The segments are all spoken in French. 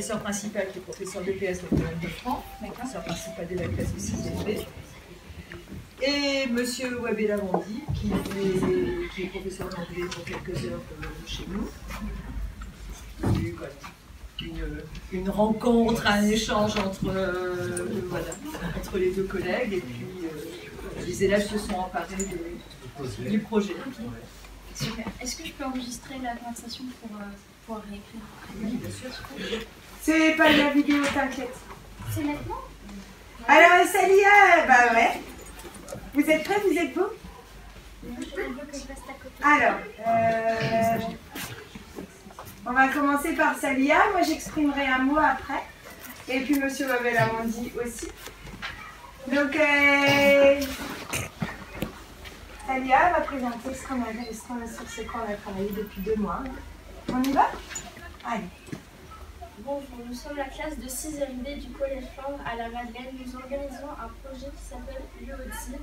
professeur principal qui est professeur d'EPS au Collège de France, professeur principal de la classe de 6e. Et monsieur Wabella Wandi, qui est professeur d'anglais pour quelques heures chez nous. Une rencontre, un échange entre les deux collègues, et puis les élèves se sont emparés du projet. Super. Est-ce que je peux enregistrer la conversation pour pouvoir réécrire? Oui, bien sûr. C'est pas la vidéo, t'inquiète. C'est maintenant? Alors, Salia, bah ouais. Vous êtes prêts, vous êtes beaux? Je veux que je reste à côté. Alors, on va commencer par Salia. Moi, j'exprimerai un mot après. Et puis, monsieur Wabella Wandi aussi. Donc, Salia va présenter sur ce qu'on a travaillé depuis 2 mois. On y va? Allez. Bonjour, nous sommes la classe de 6e B du Collège Flandre à la Madeleine. Nous organisons un projet qui s'appelle l'UOTI.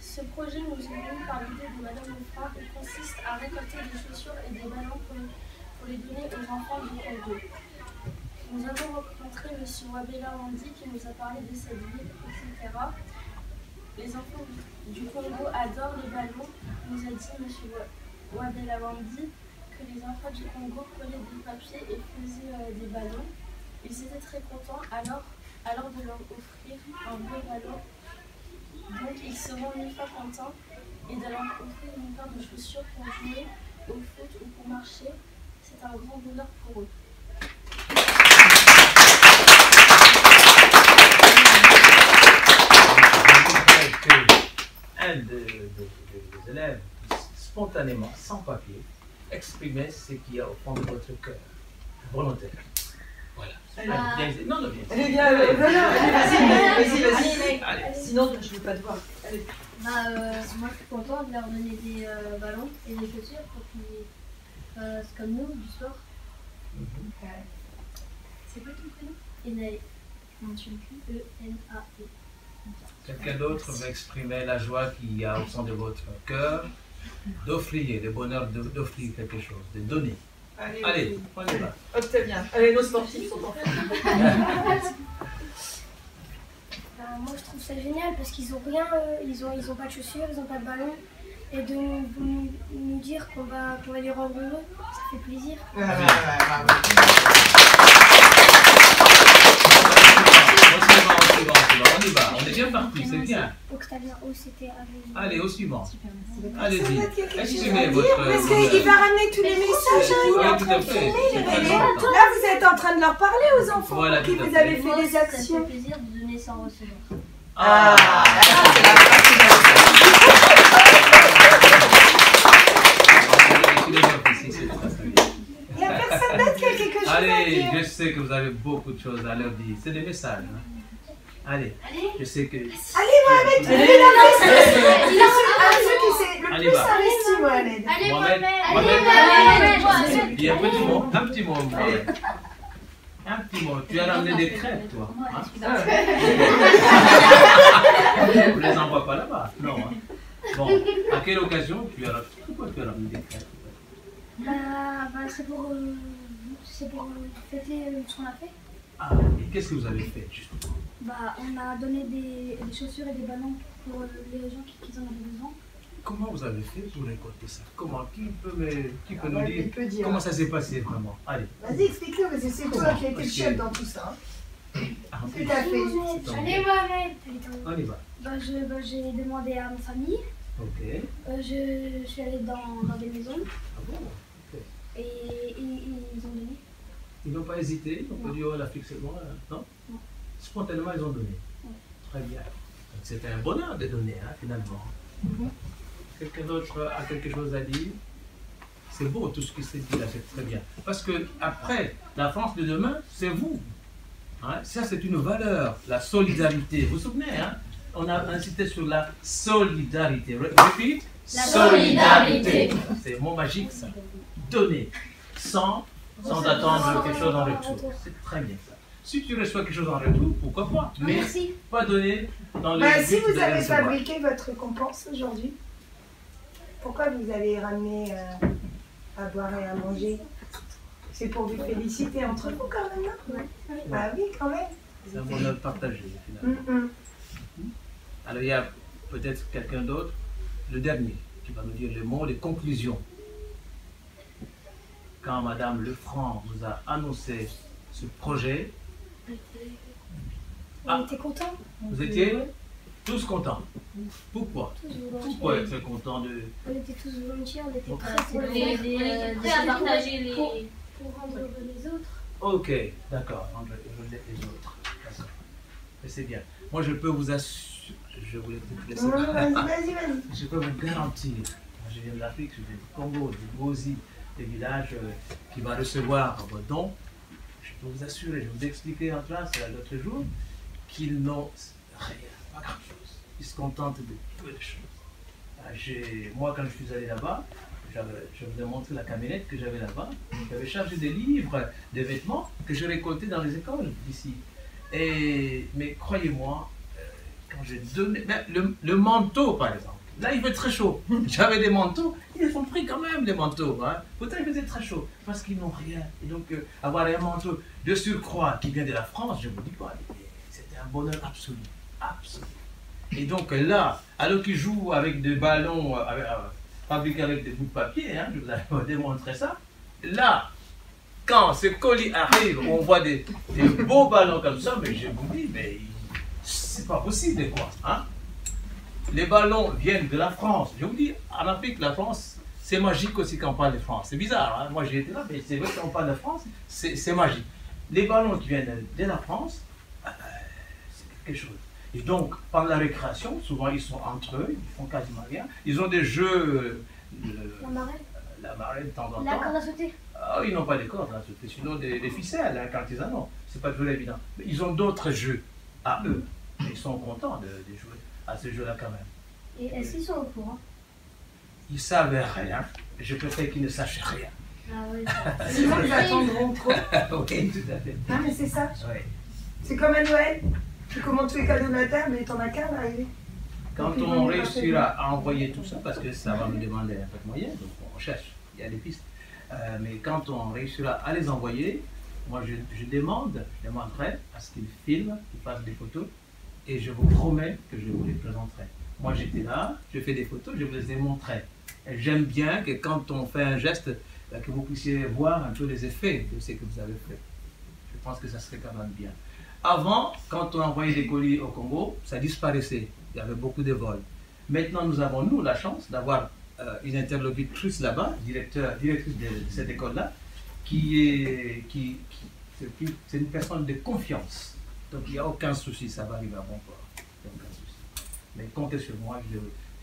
Ce projet nous est venu par l'idée de Madame Lefranc et consiste à récolter des chaussures et des ballons pour les donner aux enfants du Congo. Nous avons rencontré M. Wabella Wandi qui nous a parlé de cette ville, etc. Les enfants du Congo adorent les ballons, nous a dit M. Wabella Wandi que les enfants du Congo prenaient des papiers et faisaient des ballons. Ils étaient très contents alors de leur offrir un vrai ballon. Donc ils seront 1000 fois contents et de leur offrir une paire de chaussures pour jouer au foot ou pour marcher. C'est un grand bonheur pour eux. Un des élèves, spontanément, sans papier, exprimer ce qu'il y a au fond de votre cœur, volontaire. Voilà. Non, non, bien. Allez, viens, vas-y. Allez. Sinon, je ne veux pas te voir. Allez. Moi je suis content de leur donner des ballons et des chaussures pour qu'ils fassent comme nous du sport. C'est quoi ton prénom? Enae. Comment tu l'écris? E-N-A-E. Quelqu'un d'autre va exprimer la joie qu'il y a au fond de votre cœur, d'offrir, le bonheur d'offrir quelque chose, de donner. Allez, on y va. Octavien. Allez, nos sportifs sont en fait. Moi je trouve ça génial parce qu'ils ont rien, ils ont pas de chaussures, ils ont pas de ballon. Et de nous dire qu'on va les rendre heureux, ça fait plaisir. On y va, on est bien parti, c'est bien. Octavien O, c'était avec... Allez, au suivant. Allez-y, exprimez votre... Parce qu'il va ramener tous les messages. Oui, tout à fait. Là, vous êtes en train de leur parler aux enfants Voilà, pour qui tout à vous fait. avez fait des Ça actions. fait plaisir de donner sans recevoir. Il n'y a personne d'autre qui a quelque chose à Allez, dire. je sais que vous avez beaucoup de choses à leur dire. C'est des messages. Hein? Allez, je sais que... Allez, Mohamed, Allez. il a ceux qui s'est le Allez, plus va. investi, Mohamed. Allez, Mohamed, il y a un petit mot, Mohamed. Un petit mot. Tu as ramené des crêpes, toi. Hein? On les envoie pas là-bas. Non. Hein? Bon, à quelle occasion pourquoi tu as ramené des crêpes? C'est pour fêter ce qu'on a fait. Ah, et qu'est-ce que vous avez fait, justement? On a donné des chaussures et des ballons pour les gens qui en avaient besoin. Comment vous avez fait pour récolter ça? Comment? Qui peut nous Il dire peut dire. comment ça s'est passé vraiment? Allez. Vas-y, explique-le, parce que c'est toi qui as été le chef dans tout ça. Ah, Tout à fait. Allez, Mohamed. on y va. J'ai demandé à ma famille. Ok. Je suis allée dans des maisons Ah bon? Ok. et ils ont donné. Ils n'ont pas hésité, ils n'ont pas dit oh la fixe moi, non? Non. Spontanément ils ont donné. Ouais. Très bien. C'était un bonheur de donner, hein, finalement. Quelqu'un d'autre a quelque chose à dire? C'est beau tout ce qui s'est dit là, c'est très bien. Parce que après, la France de demain, c'est vous. Hein? Ça, c'est une valeur, la solidarité. Vous vous souvenez, hein? On a incité sur la solidarité. Repeat. La solidarité. C'est un mot magique, ça. Donner sans attendre quelque chose en retour. C'est très bien ça. Si tu reçois quelque chose en retour, pourquoi pas? Mais Merci. pas donner dans les Si buts vous de avez recevoir. fabriqué votre récompense aujourd'hui, pourquoi vous avez ramené à boire et à manger? C'est pour vous féliciter entre vous quand même, non? Ouais. Ah oui, quand même. C'est un bonheur partagé, finalement. Alors, il y a peut-être quelqu'un d'autre, le dernier, qui va nous dire le mot de conclusion. Quand Madame Lefranc vous a annoncé ce projet, On était contents. vous étiez tous contents. Pourquoi? Tous volontiers. Pourquoi être content de... On était tous volontiers, on était Pourquoi? prêts pour le On faire. était prêts à partager les... Pour rendre heureux les autres. Ok, d'accord, les autres. D'accord. Mais c'est bien. Moi, je peux vous assurer... Je voulais te laisser... Vas-y. Je peux vous garantir, moi, je viens de l'Afrique, je viens du Congo, du Bozi, des villages qui vont recevoir vos dons. Je peux vous assurer, je vous ai expliqué en classe l'autre jour, qu'ils n'ont rien, pas grand-chose. Ils se contentent de peu de choses. Moi, quand je suis allé là-bas, je vous ai montré la camionnette que j'avais là-bas. J'avais chargé des livres, des vêtements que je récoltais dans les écoles d'ici. Mais croyez-moi, quand j'ai donné... Le manteau, par exemple, là, il fait très chaud. J'avais des manteaux, ils ont pris quand même des manteaux. Hein. Pourtant, il faisait très chaud, parce qu'ils n'ont rien. Et donc, avoir un manteau de surcroît qui vient de la France, je ne vous dis pas, c'était un bonheur absolu. Absolu. Et donc là, alors qu'ils jouent avec des ballons fabriqués avec des bouts de papier, hein, je vous avais démontré ça, là, quand ce colis arrive, on voit des beaux ballons comme ça, mais je vous dis, mais c'est pas possible quoi. Hein? Les ballons viennent de la France. Je vous dis, en Afrique, la France, c'est magique aussi quand on parle de France. C'est bizarre, hein? Moi j'ai été là, mais c'est vrai quand on parle de France, c'est magique. Les ballons qui viennent de la France, c'est quelque chose. Et donc, pendant la récréation, souvent ils sont entre eux, ils font quasiment rien. Ils ont des jeux, la marée de temps en temps. La corde à sauter. Ah, ils n'ont pas de cordes à sauter, sinon des ficelles, hein, artisanaux. C'est pas toujours évident. Mais ils ont d'autres jeux à eux. Mais ils sont contents de jouer à ce jeu-là quand même. Et est-ce qu'ils sont au courant? Ils savent rien. Je préfère qu'ils ne sachent rien. Ah oui. Sinon, ils attendront trop. Oui, tout à fait. Ah, mais c'est ça. Oui. C'est comme à Noël. Tu commandes tous les cadeaux de la terre, mais t'en as qu'un à arriver. Quand on réussira à envoyer tout ça, parce que ça va nous demander un peu de moyens, donc on cherche, il y a des pistes. Mais quand on réussira à les envoyer, moi je demanderai à ce qu'ils filment, qu'ils fassent des photos, et je vous promets que je vous les présenterai. Moi j'étais là, je fais des photos, je vous les ai montrées. Et j'aime bien que quand on fait un geste, que vous puissiez voir un peu les effets de ce que vous avez fait. Je pense que ça serait quand même bien. Avant, quand on envoyait des colis au Congo, ça disparaissait. Il y avait beaucoup de vols. Maintenant, nous avons, nous, la chance d'avoir une interlocutrice là-bas, directrice de cette école-là, c'est une personne de confiance. Donc, il n'y a aucun souci, ça va arriver à bon port. Il n'y a aucun souci. Mais comptez sur moi,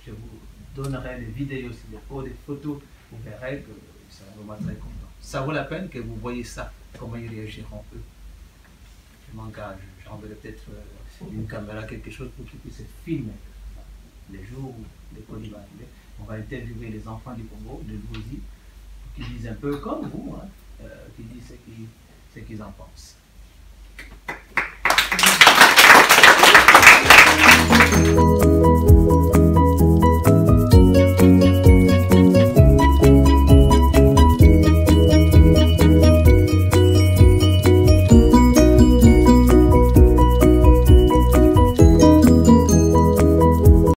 je vous donnerai des vidéos, des photos, vous verrez que ça va vous très content. Ça vaut la peine que vous voyez ça, comment ils réagiront eux. Je m'engage, j'enverrai peut-être une caméra, quelque chose pour qu'ils puissent filmer les jours où les colis vont arriver. On va interviewer les enfants du Congo, de Bozi, pour qu'ils disent un peu comme vous, hein, qu'ils disent ce qu'ils en pensent.